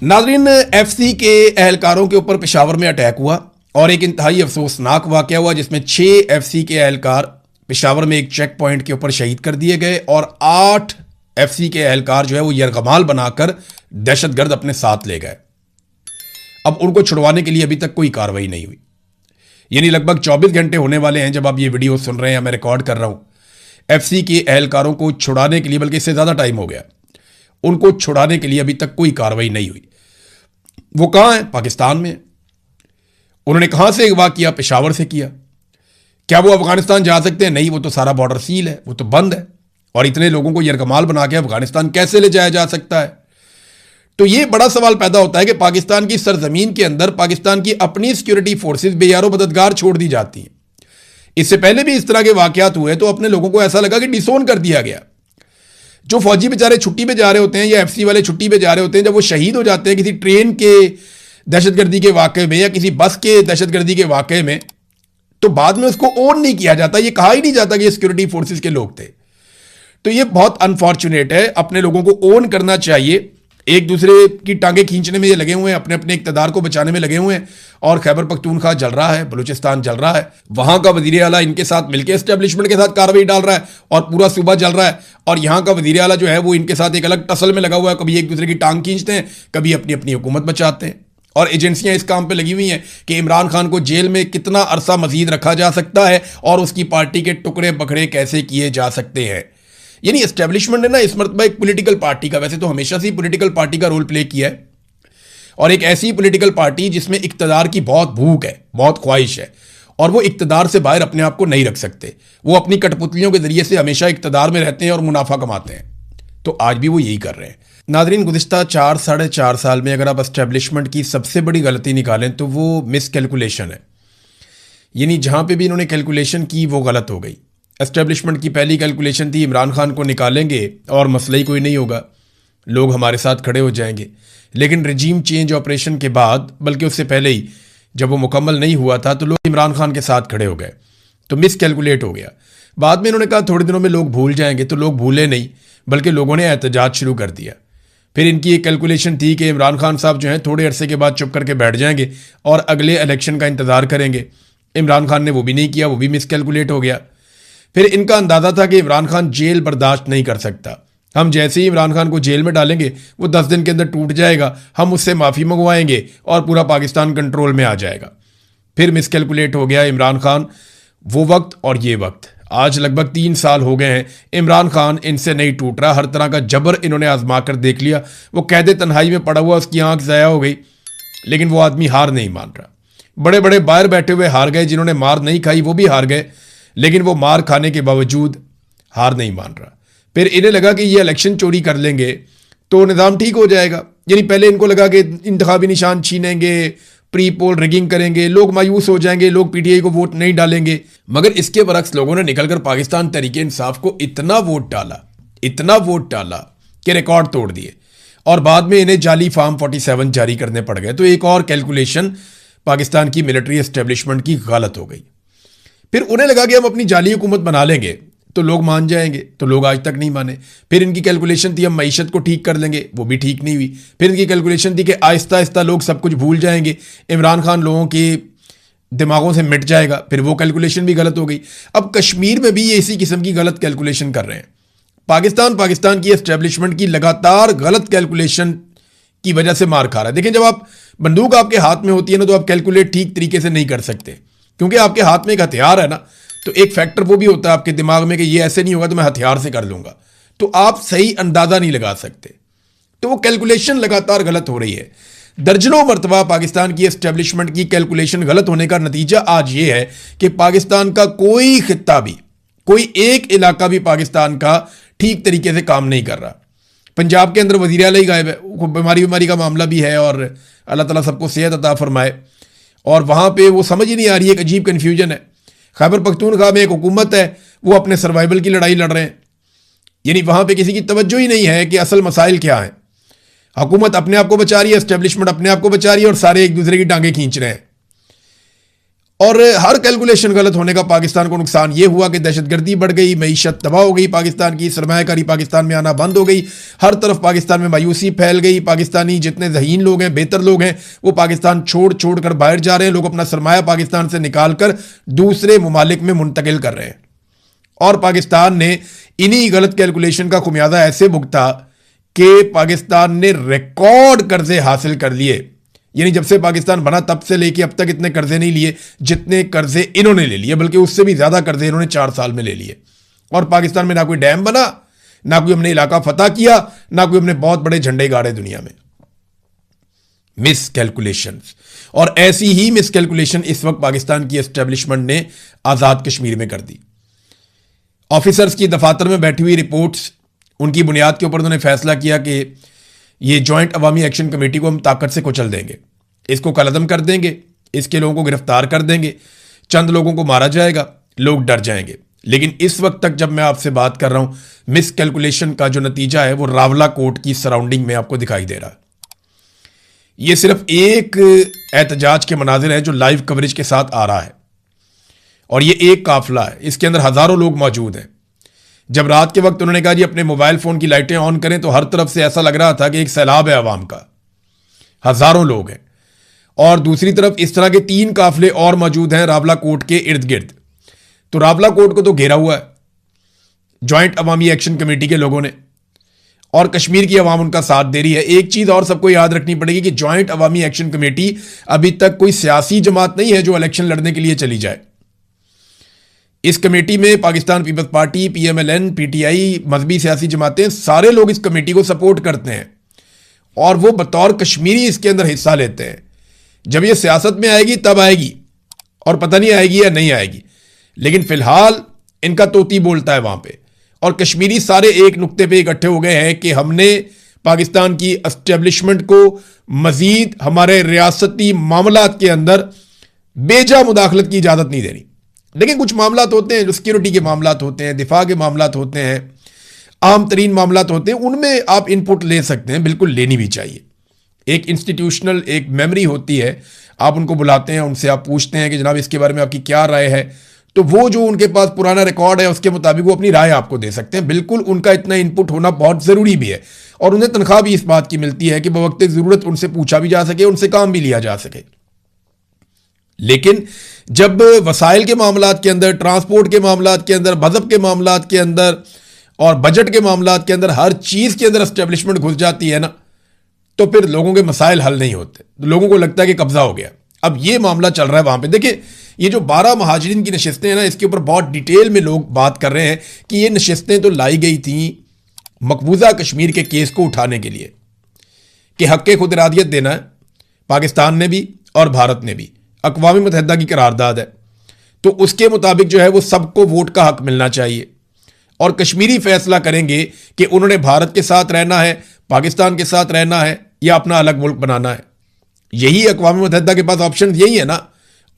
नाजरीन, एफसी के एहलकारों के ऊपर पेशावर में अटैक हुआ और एक इंतहाई अफसोसनाक वाकया हुआ जिसमें 6 एफसी के एहलकार पेशावर में एक चेक पॉइंट के ऊपर शहीद कर दिए गए और 8 एफसी के एहलकार जो है वो यरगमाल बनाकर दहशतगर्द अपने साथ ले गए। अब उनको छुड़वाने के लिए अभी तक कोई कार्रवाई नहीं हुई। यानी लगभग 24 घंटे होने वाले हैं जब आप ये वीडियो सुन रहे हैं, मैं रिकॉर्ड कर रहा हूं। एफसी के एहलकारों को छुड़ाने के लिए, बल्कि इससे ज्यादा टाइम हो गया, उनको छुड़ाने के लिए अभी तक कोई कार्रवाई नहीं हुई। वो कहां है? पाकिस्तान में। उन्होंने कहां से अगवा किया? पेशावर से किया। क्या वो अफगानिस्तान जा सकते हैं? नहीं, वो तो सारा बॉर्डर सील है, वो तो बंद है। और इतने लोगों को यरगमाल बना के अफगानिस्तान कैसे ले जाया जा सकता है? तो ये बड़ा सवाल पैदा होता है कि पाकिस्तान की सरजमीन के अंदर पाकिस्तान की अपनी सिक्योरिटी फोर्सेस बेयारो मददगार छोड़ दी जाती हैं। इससे पहले भी इस तरह के वाकयात हुए तो अपने लोगों को ऐसा लगा कि डिसोन कर दिया गया। जो फौजी बेचारे छुट्टी पे जा रहे होते हैं या एफसी वाले छुट्टी पे जा रहे होते हैं, जब वो शहीद हो जाते हैं किसी ट्रेन के दहशतगर्दी के वाकये में या किसी बस के दहशतगर्दी के वाकये में, तो बाद में उसको ओन नहीं किया जाता। ये कहा ही नहीं जाता कि ये सिक्योरिटी फोर्सेस के लोग थे। तो ये बहुत अनफॉर्चुनेट है। अपने लोगों को ओन करना चाहिए। एक दूसरे की टांगे खींचने में ये लगे हुए हैं, अपने अपने इक़्तिदार को बचाने में लगे हुए हैं। और खैबर पख्तूनख्वा जल रहा है, बलूचिस्तान जल रहा है, वहां का वजीर आला इनके साथ मिलकर एस्टेब्लिशमेंट के साथ कार्रवाई डाल रहा है और पूरा सूबा जल रहा है। और यहां का वजीर आला जो है वो इनके साथ एक अलग टसल में लगा हुआ है। कभी एक दूसरे की टांग खींचते हैं, कभी अपनी अपनी हुकूमत बचाते हैं। और एजेंसियां इस काम पे लगी हुई हैं कि इमरान खान को जेल में कितना अरसा मजीद रखा जा सकता है और उसकी पार्टी के टुकड़े बखड़े कैसे किए जा सकते हैं। यानी एस्टेब्लिशमेंट ने ना इस मरतबा एक पॉलिटिकल पार्टी का, वैसे तो हमेशा से ही पॉलिटिकल पार्टी का रोल प्ले किया है, और एक ऐसी पॉलिटिकल पार्टी जिसमें इक्तदार की बहुत भूख है, बहुत ख्वाहिश है, और वो इक्तदार से बाहर अपने आप को नहीं रख सकते। वो अपनी कठपुतलियों के जरिए से हमेशा इक्तदार में रहते हैं और मुनाफा कमाते हैं। तो आज भी वो यही कर रहे हैं। नाजरीन, गुज़िश्ता 4-4.5 साल में अगर आप एस्टेब्लिशमेंट की सबसे बड़ी गलती निकालें तो वो मिस कैलकुलेशन है। यानी जहां पे भी इन्होंने कैलकुलेशन की वो गलत हो गई। एस्टेब्लिशमेंट की पहली कैलकुलेशन थी इमरान खान को निकालेंगे और मसला ही कोई नहीं होगा, लोग हमारे साथ खड़े हो जाएंगे। लेकिन रजीम चेंज ऑपरेशन के बाद, बल्कि उससे पहले ही जब वो मुकम्मल नहीं हुआ था, तो लोग इमरान खान के साथ खड़े हो गए, तो मिस कैलकुलेट हो गया। बाद में इन्होंने कहा थोड़े दिनों में लोग भूल जाएंगे, तो लोग भूले नहीं, बल्कि लोगों ने एहतजाज शुरू कर दिया। फिर इनकी एक कैलकुलेशन थी कि इमरान खान साहब जो हैं थोड़े अरसे के बाद चुप करके बैठ जाएंगे और अगले इलेक्शन का इंतज़ार करेंगे। इमरान खान ने वो भी नहीं किया, वो भी मिस कैलकुलेट हो गया। फिर इनका अंदाज़ा था कि इमरान खान जेल बर्दाश्त नहीं कर सकता, हम जैसे ही इमरान खान को जेल में डालेंगे वो 10 दिन के अंदर टूट जाएगा, हम उससे माफ़ी मंगवाएंगे और पूरा पाकिस्तान कंट्रोल में आ जाएगा। फिर मिस कैलकुलेट हो गया इमरान खान। वो वक्त और ये वक्त, आज लगभग 3 साल हो गए हैं, इमरान खान इनसे नहीं टूट रहा। हर तरह का जबर इन्होंने आजमा कर देख लिया। वो कैदे तन्हाई में पड़ा हुआ, उसकी आंख ज़ाया हो गई, लेकिन वो आदमी हार नहीं मान रहा। बड़े बड़े बाहर बैठे हुए हार गए, जिन्होंने मार नहीं खाई वो भी हार गए, लेकिन वो मार खाने के बावजूद हार नहीं मान रहा। फिर इन्हें लगा कि ये इलेक्शन चोरी कर लेंगे तो निज़ाम ठीक हो जाएगा। यानी पहले इनको लगा कि इंतखाबी निशान छीनेंगे, प्री पोल रिगिंग करेंगे, लोग मायूस हो जाएंगे, लोग पीटीआई को वोट नहीं डालेंगे। मगर इसके बरक्स लोगों ने निकलकर पाकिस्तान तहरीके इंसाफ को इतना वोट डाला कि रिकॉर्ड तोड़ दिए, और बाद में इन्हें जाली फार्म 47 जारी करने पड़ गए। तो एक और कैलकुलेशन पाकिस्तान की मिलिट्री एस्टेब्लिशमेंट की गलत हो गई। फिर उन्हें लगा कि हम अपनी जाली हुकूमत बना लेंगे तो लोग मान जाएंगे, तो लोग आज तक नहीं माने। फिर इनकी कैलकुलेशन थी हम मईशत को ठीक कर लेंगे, वो भी ठीक नहीं हुई। फिर इनकी कैलकुलेशन थी कि आहिस्ता आहिस्ता लोग सब कुछ भूल जाएंगे, इमरान खान लोगों के दिमागों से मिट जाएगा, फिर वो कैलकुलेशन भी गलत हो गई। अब कश्मीर में भी ये इसी किस्म की गलत कैलकुलेशन कर रहे हैं। पाकिस्तान की एस्टेब्लिशमेंट की लगातार गलत कैलकुलेशन की वजह से मार खा रहा है। देखिए, जब आप बंदूक आपके हाथ में होती है ना, तो आप कैलकुलेट ठीक तरीके से नहीं कर सकते, क्योंकि आपके हाथ में एक हथियार है ना, तो एक फैक्टर वो भी होता है आपके दिमाग में कि ये ऐसे नहीं होगा तो मैं हथियार से कर लूंगा, तो आप सही अंदाजा नहीं लगा सकते। तो वो कैलकुलेशन लगातार गलत हो रही है। दर्जनों मरतबा पाकिस्तान की एस्टेब्लिशमेंट की कैलकुलेशन गलत होने का नतीजा आज ये है कि पाकिस्तान का कोई खित्ता भी, कोई एक इलाका भी पाकिस्तान का ठीक तरीके से काम नहीं कर रहा। पंजाब के अंदर वज़ीर आला ही गायब है, बीमारी का मामला भी है, और अल्लाह ताला सबको सेहत अता फरमाए। और वहाँ पे वो समझ ही नहीं आ रही है, एक अजीब कन्फ्यूजन है। खैबर पख्तूनख्वा में एक हुकूमत है, वो अपने सर्वाइवल की लड़ाई लड़ रहे हैं। यानी वहाँ पे किसी की तवज्जो ही नहीं है कि असल मसाइल क्या है। हुकूमत अपने आप को बचा रही है, एस्टेब्लिशमेंट अपने आप को बचा रही है, और सारे एक दूसरे की टांगे खींच रहे हैं। और हर कैलकुलेशन गलत होने का पाकिस्तान को नुकसान ये हुआ कि दहशतगर्दी बढ़ गई, मईशत तबाह हो गई पाकिस्तान की, सरमायाकारी पाकिस्तान में आना बंद हो गई, हर तरफ पाकिस्तान में मायूसी फैल गई, पाकिस्तानी जितने ज़हीन लोग हैं, बेहतर लोग हैं, वो पाकिस्तान छोड़ कर बाहर जा रहे हैं, लोग अपना सरमाया पाकिस्तान से निकाल कर दूसरे ममालिक में मुंतकिल कर रहे हैं। और पाकिस्तान ने इन्हीं गलत कैलकुलेशन का खुमियाजा ऐसे भुगता कि पाकिस्तान ने रिकॉर्ड कर्जे हासिल कर लिए। यानी जब से पाकिस्तान बना तब से लेके अब तक इतने कर्जे नहीं लिए जितने कर्जे इन्होंने ले लिए, बल्कि उससे भी ज्यादा कर्जे इन्होंने 4 साल में ले लिए। और पाकिस्तान में ना कोई डैम बना, ना कोई हमने इलाका फतह किया, ना कोई हमने बहुत बड़े झंडे गाड़े दुनिया में। Miss calculations. और ऐसी ही मिस कैलकुलेशन इस वक्त पाकिस्तान की एस्टेब्लिशमेंट ने आजाद कश्मीर में कर दी। ऑफिसर्स की दफातर में बैठी हुई रिपोर्ट्स, उनकी बुनियाद के ऊपर उन्होंने फैसला किया कि ये जॉइंट अवामी एक्शन कमेटी को हम ताकत से कुचल देंगे, इसको कलअदम कर देंगे, इसके लोगों को गिरफ्तार कर देंगे, चंद लोगों को मारा जाएगा, लोग डर जाएंगे। लेकिन इस वक्त तक जब मैं आपसे बात कर रहा हूं, मिस कैलकुलेशन का जो नतीजा है वो रावला कोर्ट की सराउंडिंग में आपको दिखाई दे रहा है। ये सिर्फ एक एहतजाज के मनाजिर है जो लाइव कवरेज के साथ आ रहा है, और ये एक काफिला है, इसके अंदर हजारों लोग मौजूद हैं। जब रात के वक्त उन्होंने कहा जी अपने मोबाइल फोन की लाइटें ऑन करें, तो हर तरफ से ऐसा लग रहा था कि एक सैलाब है अवाम का, हजारों लोग हैं। और दूसरी तरफ इस तरह के 3 काफिले और मौजूद हैं रावला कोर्ट के इर्द गिर्द। तो रावला कोर्ट को तो घेरा हुआ है जॉइंट अवामी एक्शन कमेटी के लोगों ने, और कश्मीर की अवाम उनका साथ दे रही है। एक चीज और सबको याद रखनी पड़ेगी कि जॉइंट अवामी एक्शन कमेटी अभी तक कोई सियासी जमात नहीं है जो इलेक्शन लड़ने के लिए चली जाए। इस कमेटी में Pakistan people's party, PMLN, PTI, मजहबी सियासी जमातें, सारे लोग इस कमेटी को सपोर्ट करते हैं और वो बतौर कश्मीरी इसके अंदर हिस्सा लेते हैं। जब ये सियासत में आएगी तब आएगी, और पता नहीं आएगी या नहीं आएगी, लेकिन फिलहाल इनका तोती बोलता है वहां पे। और कश्मीरी सारे एक नुक्ते पे इकट्ठे हो गए हैं कि हमने पाकिस्तान की एस्टेब्लिशमेंट को मजीद हमारे रियासती मामलात के अंदर बेजा मुदाखलत की इजाजत नहीं देनी। लेकिन कुछ मामलात होते हैं जो सिक्योरिटी के मामलात होते हैं, दिफा के मामलात होते हैं, आम तरीन मामलात होते हैं, उनमें आप इनपुट ले सकते हैं, बिल्कुल लेनी भी चाहिए। एक इंस्टीट्यूशनल एक मेमोरी होती है, आप उनको बुलाते हैं, उनसे आप पूछते हैं कि जनाब इसके बारे में आपकी क्या राय है, तो वो जो उनके पास पुराना रिकॉर्ड है उसके मुताबिक वो अपनी राय आपको दे सकते हैं। बिल्कुल उनका इतना इनपुट होना बहुत ज़रूरी भी है, और उन्हें तनख्वाह भी इस बात की मिलती है कि बवक्त ज़रूरत उनसे पूछा भी जा सके, उनसे काम भी लिया जा सके। लेकिन जब वसाइल के मामलात के अंदर, ट्रांसपोर्ट के मामलात के अंदर, मजहब के मामलात के अंदर और बजट के मामलात के अंदर हर चीज़ के अंदर एस्टेब्लिशमेंट घुस जाती है ना, तो फिर लोगों के मसाइल हल नहीं होते, तो लोगों को लगता है कि कब्जा हो गया। अब ये मामला चल रहा है वहां पे। देखिए ये जो 12 महाजरीन की नशिस्तें हैं ना, इसके ऊपर बहुत डिटेल में लोग बात कर रहे हैं कि ये नशिस्तें तो लाई गई थी मकबूजा कश्मीर के केस को उठाने के लिए कि हक़ खुद इरादियत देना है, पाकिस्तान ने भी और भारत ने भी, अक़वाम मुत्तहिदा की करारदाद है, तो उसके मुताबिक जो है वो सबको वोट का हक मिलना चाहिए, और कश्मीरी फैसला करेंगे कि उन्होंने भारत के साथ रहना है, पाकिस्तान के साथ रहना है, या अपना अलग मुल्क बनाना है। यही अक़वाम मुत्तहिदा के पास ऑप्शन यही है ना,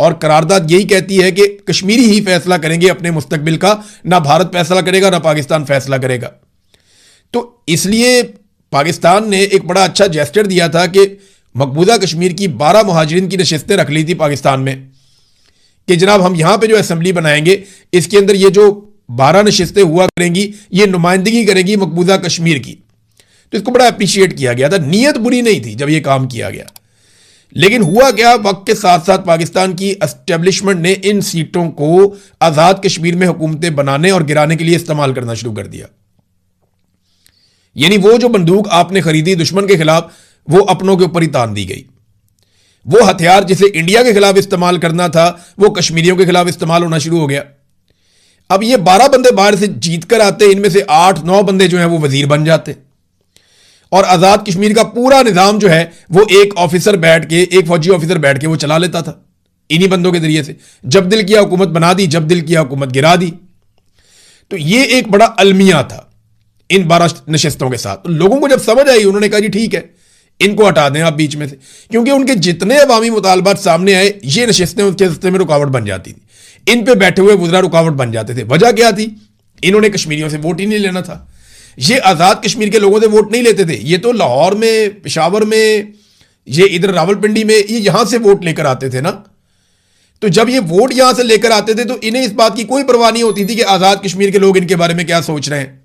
और करारदाद यही कहती है कि कश्मीरी ही फैसला करेंगे अपने मुस्तकबिल का, ना भारत फैसला करेगा ना पाकिस्तान फैसला करेगा। तो इसलिए पाकिस्तान ने एक बड़ा अच्छा जेस्चर दिया था कि मकबूजा कश्मीर की 12 महाजरीन की नशिस्तें रख ली थी पाकिस्तान में कि जनाब हम यहां पे जो असेंबली बनाएंगे इसके अंदर ये जो 12 नशिस्तें हुआ करेंगी ये नुमाइंदगी करेगी मकबूजा कश्मीर की। तो इसको बड़ा अप्रिशिएट किया गया था, नीयत बुरी नहीं थी जब ये काम किया गया। लेकिन हुआ क्या, वक्त के साथ साथ पाकिस्तान की एस्टेब्लिशमेंट ने इन सीटों को आजाद कश्मीर में हुकूमतें बनाने और गिराने के लिए इस्तेमाल करना शुरू कर दिया। यानी वो जो बंदूक आपने खरीदी दुश्मन के खिलाफ, वो अपनों के ऊपर ही तान दी गई। वो हथियार जिसे इंडिया के खिलाफ इस्तेमाल करना था वो कश्मीरियों के खिलाफ इस्तेमाल होना शुरू हो गया। अब ये 12 बंदे बाहर से जीत कर आते, इनमें से 8-9 बंदे जो हैं वो वजीर बन जाते, और आजाद कश्मीर का पूरा निजाम जो है वो एक ऑफिसर बैठ के, एक फौजी ऑफिसर बैठ के वो चला लेता था इन्हीं बंदों के जरिए से। जब दिल किया हुकूमत बना दी, जब दिल किया हुकूमत गिरा दी। तो ये एक बड़ा अलमिया था इन 12 नशिस्तों के साथ। तो लोगों को जब समझ आई, उन्होंने कहा जी ठीक है इनको हटा दें आप बीच में से, क्योंकि उनके जितने अवामी मुतालबात सामने आए ये नशिस्तें उनके रास्ते में रुकावट बन जाती थी, इन पे बैठे हुए वज़रा रुकावट बन जाते थे। वजह क्या थी, इन्होंने कश्मीरियों से वोट ही नहीं लेना था। ये आज़ाद कश्मीर के लोगों से वोट नहीं लेते थे, ये तो लाहौर में, पेशावर में, ये इधर रावलपिंडी में, ये यहां से वोट लेकर आते थे ना। तो जब ये वोट यहां से लेकर आते थे तो इन्हें इस बात की कोई परवाह नहीं होती थी कि आजाद कश्मीर के लोग इनके बारे में क्या सोच रहे हैं।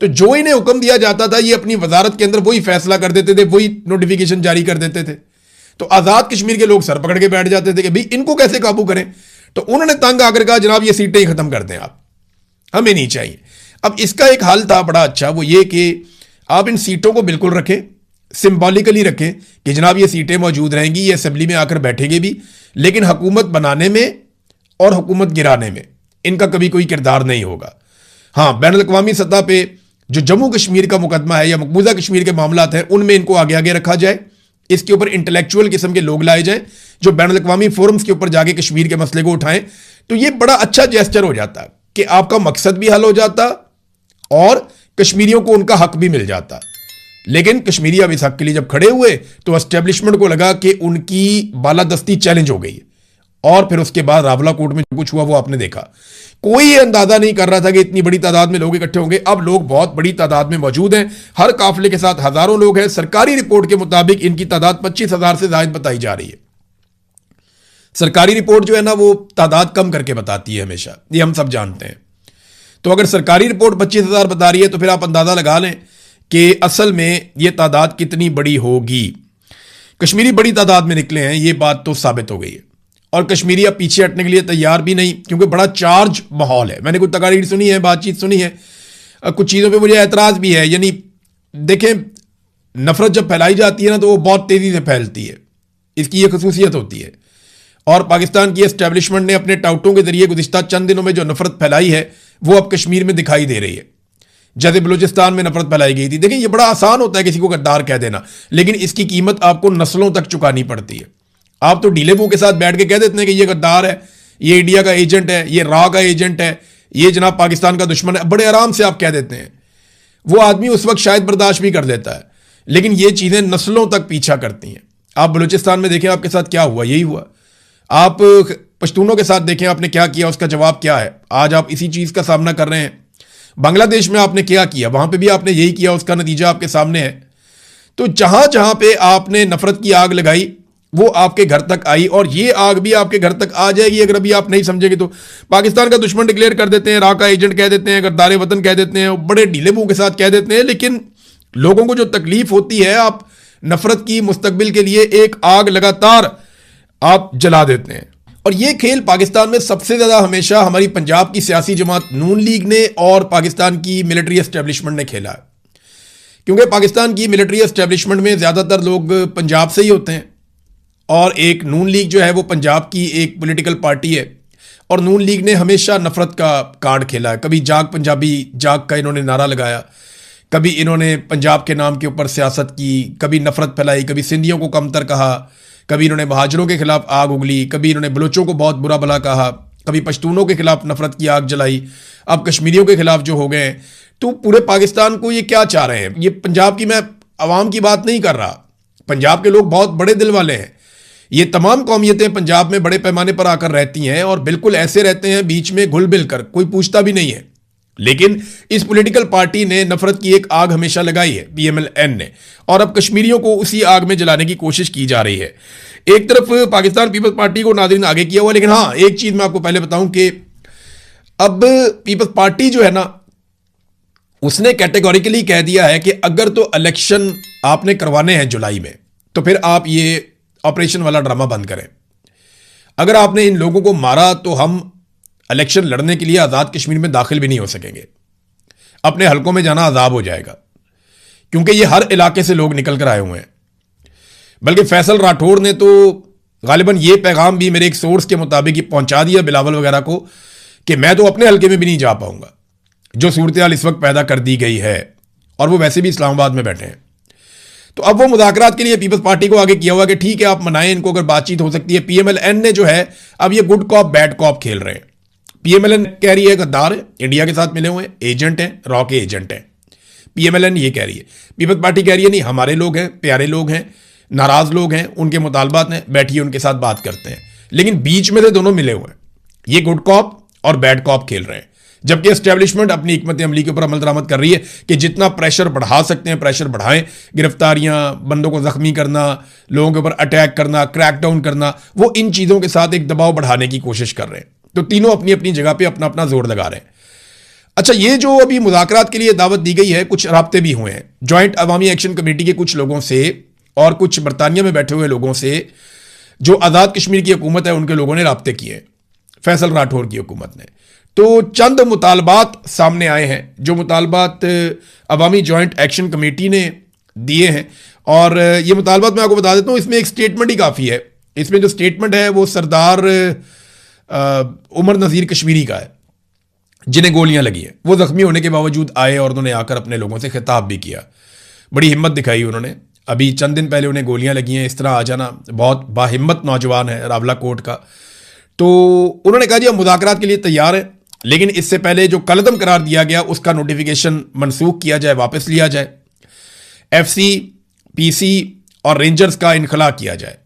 तो जो इन्हें हुक्म दिया जाता था ये अपनी वजारत के अंदर वही फैसला कर देते थे, वही नोटिफिकेशन जारी कर देते थे। तो आजाद कश्मीर के लोग सर पकड़ के बैठ जाते थे कि भाई इनको कैसे काबू करें। तो उन्होंने तंग आकर कहा जनाब ये सीटें ही खत्म कर दें, आप हमें नहीं चाहिए। अब इसका एक हल था बड़ा अच्छा, वो ये कि आप इन सीटों को बिल्कुल रखें, सिंबॉलिकली रखें कि जनाब ये सीटें मौजूद रहेंगी, ये असेंबली में आकर बैठेंगे भी, लेकिन हुकूमत बनाने में और हुकूमत गिराने में इनका कभी कोई किरदार नहीं होगा। हाँ, बैनुल अक़वामी सतह पे जो जम्मू कश्मीर का मुकदमा है या मकबूजा कश्मीर के मामलात हैं उनमें इनको आगे आगे रखा जाए, इसके ऊपर इंटेलेक्चुअल किस्म के लोग लाए जाएं जो बैनुल अक़वामी फोरम्स के ऊपर जाके कश्मीर के मसले को उठाएं। तो ये बड़ा अच्छा जेस्चर हो जाता कि आपका मकसद भी हल हो जाता और कश्मीरियों को उनका हक भी मिल जाता। लेकिन कश्मीरी अब इस हक के लिए जब खड़े हुए तो एस्टेब्लिशमेंट को लगा कि उनकी बालादस्ती चैलेंज हो गई और फिर उसके बाद रावलाकोट में जो कुछ हुआ वो आपने देखा। कोई ये अंदाजा नहीं कर रहा था कि इतनी बड़ी तादाद में लोग इकट्ठे होंगे। अब लोग बहुत बड़ी तादाद में मौजूद हैं, हर काफिले के साथ हजारों लोग हैं। सरकारी रिपोर्ट के मुताबिक इनकी तादाद 25,000 से ज्यादा बताई जा रही है। सरकारी रिपोर्ट जो है ना वो तादाद कम करके बताती है हमेशा, ये हम सब जानते हैं। तो अगर सरकारी रिपोर्ट 25,000 बता रही है तो फिर आप अंदाजा लगा लें कि असल में ये तादाद कितनी बड़ी होगी। कश्मीरी बड़ी तादाद में निकले हैं, ये बात तो साबित हो गई है। और कश्मीरी अब पीछे हटने के लिए तैयार भी नहीं, क्योंकि बड़ा चार्ज माहौल है। मैंने कुछ तकारीर सुनी है, बातचीत सुनी है, कुछ चीज़ों पे मुझे एतराज़ भी है। यानी देखें, नफरत जब फैलाई जाती है ना तो वो बहुत तेज़ी से फैलती है, इसकी ये खसूसियत होती है। और पाकिस्तान की एस्टेब्लिशमेंट ने अपने टाउटों के जरिए गुज़िश्ता चंद दिनों में जो नफरत फैलाई है वो अब कश्मीर में दिखाई दे रही है, जैसे बलूचिस्तान में नफरत फैलाई गई थी। देखिए, ये बड़ा आसान होता है किसी को गद्दार कह देना, लेकिन इसकी कीमत आपको नस्लों तक चुकानी पड़ती है। आप तो ढीले मुंह के साथ बैठ के कह देते हैं कि ये गद्दार है, ये इंडिया का एजेंट है, ये रा का एजेंट है, ये जनाब पाकिस्तान का दुश्मन है, बड़े आराम से आप कह देते हैं। वो आदमी उस वक्त शायद बर्दाश्त भी कर लेता है, लेकिन ये चीज़ें नस्लों तक पीछा करती हैं। आप बलूचिस्तान में देखें आपके साथ क्या हुआ, यही हुआ। आप पश्तूनों के साथ देखें आपने क्या किया, उसका जवाब क्या है। आज आप इसी चीज़ का सामना कर रहे हैं। बांग्लादेश में आपने क्या किया, वहां पे भी आपने यही किया, उसका नतीजा आपके सामने है। तो जहां जहां पे आपने नफरत की आग लगाई वो आपके घर तक आई, और ये आग भी आपके घर तक आ जाएगी अगर अभी आप नहीं समझेंगे तो। पाकिस्तान का दुश्मन डिक्लेयर कर देते हैं, रा का एजेंट कह देते हैं, गद्दार वतन कह देते हैं, बड़े ढीले मुंह के साथ कह देते हैं, लेकिन लोगों को जो तकलीफ होती है, आप नफरत की मुस्तकबिल के लिए एक आग लगातार आप जला देते हैं। और ये खेल पाकिस्तान में सबसे ज़्यादा हमेशा हमारी पंजाब की सियासी जमात नून लीग ने और पाकिस्तान की मिलिट्री एस्टेब्लिशमेंट ने खेला है, क्योंकि पाकिस्तान की मिलिट्री एस्टेब्लिशमेंट में ज़्यादातर लोग पंजाब से ही होते हैं, और एक नून लीग जो है वो पंजाब की एक पॉलिटिकल पार्टी है, और नून लीग ने हमेशा नफरत का कार्ड खेला है। कभी जाग पंजाबी जाग का इन्होंने नारा लगाया, कभी इन्होंने पंजाब के नाम के ऊपर सियासत की, कभी नफरत फैलाई, कभी सिंधियों को कमतर कहा, कभी इन्होंने महाजरों के खिलाफ आग उगली, कभी इन्होंने बलोचों को बहुत बुरा भला कहा, कभी पश्तूनों के खिलाफ नफरत की आग जलाई, अब कश्मीरियों के खिलाफ जो हो गए। तो पूरे पाकिस्तान को ये क्या चाह रहे हैं। ये पंजाब की मैं अवाम की बात नहीं कर रहा, पंजाब के लोग बहुत बड़े दिल वाले हैं। ये तमाम कौमियतें पंजाब में बड़े पैमाने पर आकर रहती हैं और बिल्कुल ऐसे रहते हैं बीच में घुल मिल कर, कोई पूछता भी नहीं है। लेकिन इस पॉलिटिकल पार्टी ने नफरत की एक आग हमेशा लगाई है, PMLN ने, और अब कश्मीरियों को उसी आग में जलाने की कोशिश की जा रही है। एक तरफ पाकिस्तान पीपल्स पार्टी को नाज़रीन आगे किया हुआ, लेकिन हाँ, एक चीज मैं आपको पहले बताऊं कि अब पीपल्स पार्टी जो है ना, उसने कैटेगोरिकली कह दिया है कि अगर तो इलेक्शन आपने करवाने हैं जुलाई में, तो फिर आप ये ऑपरेशन वाला ड्रामा बंद करें। अगर आपने इन लोगों को मारा तो हम इलेक्शन लड़ने के लिए आज़ाद कश्मीर में दाखिल भी नहीं हो सकेंगे, अपने हलकों में जाना अजाब हो जाएगा, क्योंकि ये हर इलाके से लोग निकल कर आए हुए हैं। बल्कि फैसल राठौड़ ने तो गालिबन ये पैगाम भी मेरे एक सोर्स के मुताबिक ही पहुंचा दिया बिलावल वगैरह को कि मैं तो अपने हलके में भी नहीं जा पाऊंगा, जो सूरत हाल इस वक्त पैदा कर दी गई है, और वो वैसे भी इस्लामाबाद में बैठे हैं। तो अब वो मुज़ाकरात के लिए पीपल्स पार्टी को आगे किया हुआ कि ठीक है आप मनाएं इनको, अगर बातचीत हो सकती है। PMLN ने जो है अब ये गुड कॉप बैड कॉप खेल रहे हैं। PMLN कह रही है गद्दार है, इंडिया के साथ मिले हुए हैं, एजेंट हैं, रॉ के एजेंट हैं। PMLN ये कह रही है, पीपल्स पार्टी कह रही है नहीं, हमारे लोग हैं, प्यारे लोग हैं, नाराज लोग हैं, उनके मुतालबात हैं, बैठिए उनके साथ बात करते हैं। लेकिन बीच में से दोनों मिले हुए हैं, ये गुड कॉप और बैड कॉप खेल रहे हैं। जबकि एस्टेब्लिशमेंट अपनी हिकमत अमली के ऊपर अमल दरामद कर रही है कि जितना प्रेशर बढ़ा सकते हैं प्रेशर बढ़ाएं, गिरफ्तारियां, बंदों को जख्मी करना, लोगों के ऊपर अटैक करना, क्रैकडाउन करना, वो इन चीज़ों के साथ एक दबाव बढ़ाने की कोशिश कर रहे हैं। तो तीनों अपनी अपनी जगह पे अपना अपना जोर लगा रहे हैं। अच्छा, ये जो अभी मुज़ाकरात के लिए दावत दी गई है, कुछ राब्ते भी हुए हैं जॉइंट अवामी एक्शन कमेटी के कुछ लोगों से और कुछ बरतानिया में बैठे हुए लोगों से। जो आज़ाद कश्मीर की हुकूमत है उनके लोगों ने राब्ते किए, फैसल राठौर की हुकूमत ने। तो चंद मुतालबात सामने आए हैं, जो मुतालबात अवामी जॉइंट एक्शन कमेटी ने दिए हैं। और ये मुतालबात मैं आपको बता देता हूँ, इसमें एक स्टेटमेंट ही काफ़ी है। इसमें जो स्टेटमेंट है वो सरदार उमर नज़ीर कश्मीरी का है, जिन्हें गोलियां लगी हैं। वो जख्मी होने के बावजूद आए और उन्होंने आकर अपने लोगों से खिताब भी किया, बड़ी हिम्मत दिखाई उन्होंने। अभी चंद दिन पहले उन्हें गोलियां लगी हैं, इस तरह आ जाना, बहुत बाहिम्मत नौजवान है रावला कोट का। तो उन्होंने कहा जी हम मुज़ाकरात के लिए तैयार हैं, लेकिन इससे पहले जो कलअदम करार दिया गया उसका नोटिफिकेशन मनसूख किया जाए, वापस लिया जाए, FC, PC और रेंजर्स का इनखला किया जाए।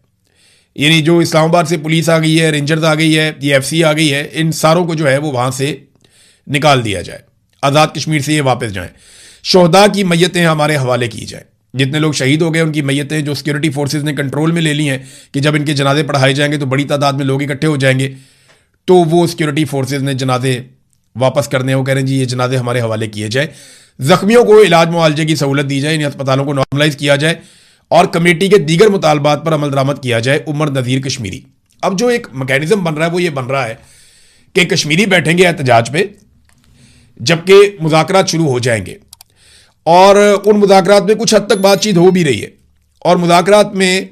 यानी जो इस्लामाबाद से पुलिस आ गई है, रेंजर्स आ गई है, ये FC आ गई है, इन सारों को जो है वो वहाँ से निकाल दिया जाए, आज़ाद कश्मीर से ये वापस जाएं। शोहदा की मैयतें हमारे हवाले की जाएं, जितने लोग शहीद हो गए उनकी मैयतें जो सिक्योरिटी फोर्सेस ने कंट्रोल में ले ली हैं कि जब इनके जनाजे पढ़ाए जाएंगे तो बड़ी तादाद में लोग इकट्ठे हो जाएंगे, तो वो सिक्योरिटी फोर्सेस ने जनाजे वापस करने, वो कह रहे हैं जी ये जनाजे हमारे हवाले किए जाए। जख्मियों को इलाज मुआवजे की सहूलत दी जाए, इन अस्पतालों को नॉर्मलाइज किया जाए और कमेटी के दीगर मुतालबात पर अमल दरामद किया जाए। उमर नज़ीर कश्मीरी। अब जो एक मैकेनिज्म बन रहा है वो ये बन रहा है कि कश्मीरी बैठेंगे एहतजाज पे जबकि मुज़ाकरात शुरू हो जाएंगे, और उन मुज़ाकरात में कुछ हद तक बातचीत हो भी रही है। और मुज़ाकरात में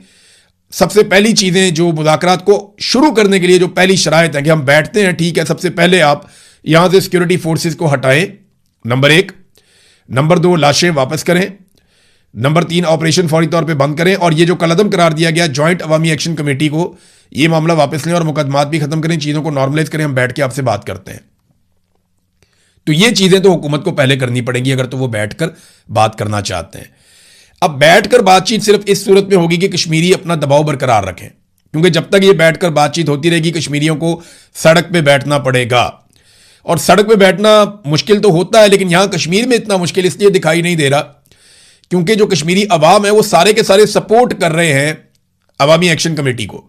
सबसे पहली चीज़ें जो मुज़ाकरात को शुरू करने के लिए जो पहली शराइत है कि हम बैठते हैं, ठीक है, सबसे पहले आप यहाँ से सिक्योरिटी फोर्सेस को हटाएं, नंबर 1। नंबर 2, लाशें वापस करें। नंबर 3, ऑपरेशन फौरी तौर पे बंद करें। और ये जो कलअदम करार दिया गया जॉइंट अवामी एक्शन कमेटी को, ये मामला वापस लें और मुकदमात भी खत्म करें, चीज़ों को नॉर्मलाइज करें, हम बैठ के आपसे बात करते हैं। तो ये चीज़ें तो हुकूमत को पहले करनी पड़ेंगी अगर तो वो बैठकर बात करना चाहते हैं। अब बैठकर बातचीत सिर्फ इस सूरत में होगी कि कश्मीरी अपना दबाव बरकरार रखें, क्योंकि जब तक ये बैठकर बातचीत होती रहेगी कश्मीरियों को सड़क पे बैठना पड़ेगा। और सड़क पे बैठना मुश्किल तो होता है, लेकिन यहां कश्मीर में इतना मुश्किल इसलिए दिखाई नहीं दे रहा क्योंकि जो कश्मीरी अवाम है वो सारे के सारे सपोर्ट कर रहे हैं अवामी एक्शन कमेटी को,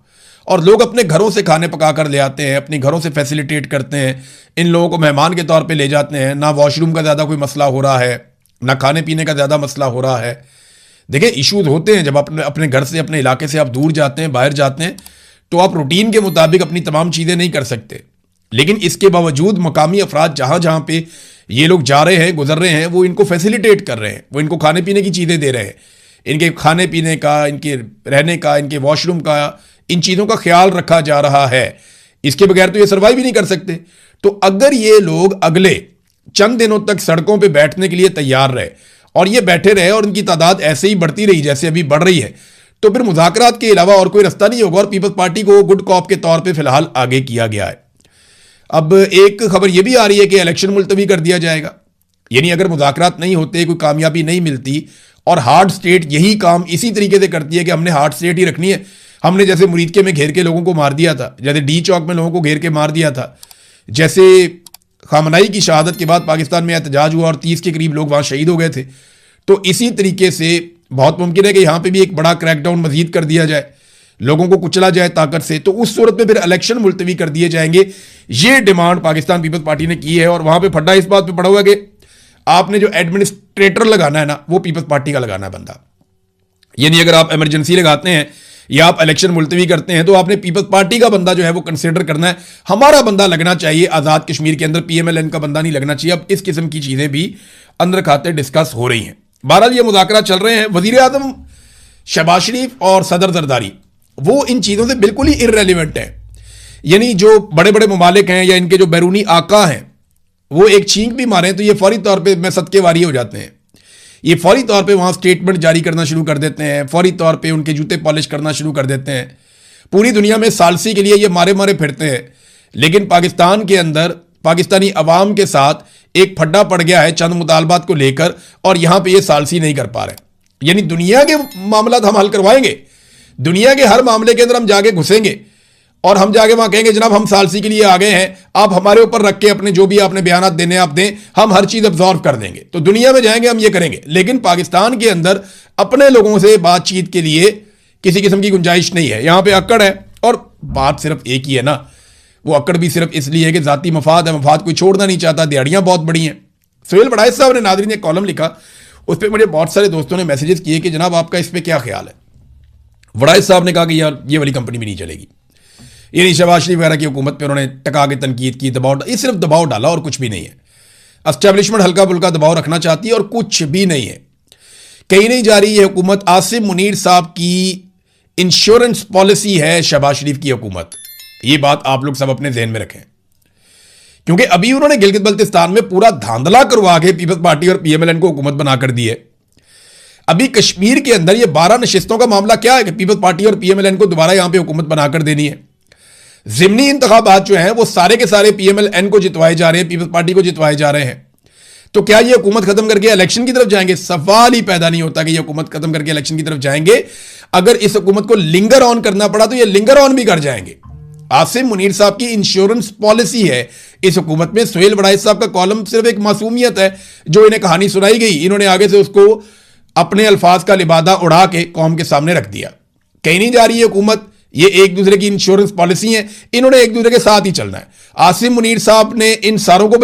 और लोग अपने घरों से खाने पका कर ले आते हैं, अपने घरों से फैसिलिटेट करते हैं, इन लोगों को मेहमान के तौर पे ले जाते हैं। ना वॉशरूम का ज़्यादा कोई मसला हो रहा है, ना खाने पीने का ज़्यादा मसला हो रहा है। देखिए, इश्यूज होते हैं जब अपने घर से, अपने इलाके से आप दूर जाते हैं, बाहर जाते हैं, तो आप रूटीन के मुताबिक अपनी तमाम चीज़ें नहीं कर सकते। लेकिन इसके बावजूद मकामी अफराद जहाँ जहाँ पे ये लोग जा रहे हैं, गुजर रहे हैं, वो इनको फैसिलिटेट कर रहे हैं, वो इनको खाने पीने की चीज़ें दे रहे हैं, इनके खाने पीने का, इनके रहने का, इनके वॉशरूम का, इन चीज़ों का ख्याल रखा जा रहा है। इसके बगैर तो ये सर्वाइव ही नहीं कर सकते। तो अगर ये लोग अगले चंद दिनों तक सड़कों पे बैठने के लिए तैयार रहे और ये बैठे रहे और उनकी तादाद ऐसे ही बढ़ती रही जैसे अभी बढ़ रही है, तो फिर मुज़ाकरात के अलावा और कोई रास्ता नहीं होगा। और पीपल्स पार्टी को गुड कॉप के तौर पर फिलहाल आगे किया गया है। अब एक खबर यह भी आ रही है कि इलेक्शन मुलतवी कर दिया जाएगा, यानी अगर मुज़ाकरात नहीं होते, कोई कामयाबी नहीं मिलती और हार्ड स्टेट यही काम इसी तरीके से करती है कि हमने हार्ड स्टेट ही रखनी है, हमने जैसे मुरीदके में घेर के लोगों को मार दिया था, जैसे डी चौक में लोगों को घेर के मार दिया था, जैसे खामनाई की शहादत के बाद पाकिस्तान में एहतजाज हुआ और 30 के करीब लोग वहाँ शहीद हो गए थे, तो इसी तरीके से बहुत मुमकिन है कि यहाँ पे भी एक बड़ा क्रैकडाउन मजीद कर दिया जाए, लोगों को कुचला जाए ताकत से। तो उस सूरत में फिर इलेक्शन मुलतवी कर दिए जाएंगे। ये डिमांड पाकिस्तान पीपल्स पार्टी ने की है और वहाँ पर फड्डा इस बात पर पड़ा हुआ है कि आपने जो एडमिनिस्ट्रेटर लगाना है ना, वो पीपल्स पार्टी का लगाना है बंदा। यानी अगर आप इमरजेंसी लगाते हैं या आप इलेक्शन मुलतवी करते हैं तो आपने पीपल्स पार्टी का बंदा जो है वो कंसिडर करना है, हमारा बंदा लगना चाहिए। आज़ाद कश्मीर के अंदर PMLN का बंदा नहीं लगना चाहिए। अब इस किस्म की चीज़ें भी अंदर खाते डिस्कस हो रही हैं। बहरहाल ये मुज़ाकरा चल रहे हैं। वज़ीर आज़म शहबाज शरीफ और सदर जरदारी वो इन चीज़ों से बिल्कुल ही इर्रेलिवेंट है। यानी जो बड़े बड़े ममालिक हैं या इनके जो बैरूनी आका हैं वो एक छींक भी मारें तो ये फौरी तौर पर में सदके वारी हो जाते हैं। ये फौरी तौर पे वहाँ स्टेटमेंट जारी करना शुरू कर देते हैं, फौरी तौर पे उनके जूते पॉलिश करना शुरू कर देते हैं। पूरी दुनिया में सालसी के लिए ये मारे मारे फिरते हैं, लेकिन पाकिस्तान के अंदर पाकिस्तानी अवाम के साथ एक फड्डा पड़ गया है चंद मुतालबात को लेकर, और यहाँ पे ये सालसी नहीं कर पा रहे। यानी दुनिया के मामला हम हल करवाएंगे, दुनिया के हर मामले के अंदर हम जाके घुसेंगे और हम जाके वहां कहेंगे जनाब हम सालसी के लिए आ गए हैं, आप हमारे ऊपर रख के अपने जो भी आपने बयान देने आप दें, हम हर चीज अब्जॉर्व कर देंगे। तो दुनिया में जाएंगे हम ये करेंगे, लेकिन पाकिस्तान के अंदर अपने लोगों से बातचीत के लिए किसी किस्म की गुंजाइश नहीं है। यहां पे अक्कड़ है और बात सिर्फ एक ही है ना, वो अक्कड़ भी सिर्फ इसलिए है कि जाती मफाद है, मफाद कोई छोड़ना नहीं चाहता, दिहाड़ियां बहुत बड़ी हैं। सुहेल वड़ाइच साहब ने नादरीन ने कॉलम लिखा, उस पर मुझे बहुत सारे दोस्तों ने मैसेजेस किए कि जनाब आपका इस पर क्या ख्याल है। वड़ाइच साहब ने कहा कि यार ये वाली कंपनी भी नहीं चलेगी, ये नहीं, शहबाज शरीफ वगैरह की हुकूमत पे उन्होंने टका के तनकीद की, दबाव, ये सिर्फ दबाव डाला और कुछ भी नहीं है। एस्टेब्लिशमेंट हल्का फुल्का दबाव रखना चाहती है और कुछ भी नहीं है। कहीं नहीं जा रही ये हुकूमत। आसिम मुनीर साहब की इंश्योरेंस पॉलिसी है शहबाज शरीफ की हुकूमत, ये बात आप लोग सब अपने जहन में रखें, क्योंकि अभी उन्होंने गिलगित बल्तिस्तान में पूरा धांधला करवा के पीपल्स पार्टी और पीएमएलएन को हुकूमत बनाकर दी है। अभी कश्मीर के अंदर ये 12 नशिस्तों का मामला क्या है कि पीपल्स पार्टी और पीएमएलएन को दोबारा यहां पे हुकूमत बनाकर देनी है। जिमनी इंतखाबात जो हैं वो सारे के सारे पीएमएलएन को जितवाए जा रहे हैं, पीपल्स पार्टी को जितवाए जा रहे हैं। तो क्या ये हुकूमत खत्म करके इलेक्शन की तरफ जाएंगे? सवाल ही पैदा नहीं होता कि ये हुकूमत खत्म करके इलेक्शन की तरफ जाएंगे। अगर इस हुकूमत को लिंगर ऑन करना पड़ा तो ये लिंगर ऑन भी कर जाएंगे। आसिम मुनीर साहब की इंश्योरेंस पॉलिसी है इस हुकूमत में। सुहेल वड़ाइच साहब का कॉलम सिर्फ एक मासूमियत है जो इन्हें कहानी सुनाई गई, इन्होंने आगे से उसको अपने अल्फाज का लिबादा उड़ा के कौम के सामने रख दिया। कहीं नहीं जा रही है हुकूमत, ये एक दूसरे की इंश्योरेंस पॉलिसी है, इन्होंने एक दूसरे के साथ ही चलना है। आसिम मुनीर साहब ने इन सारों को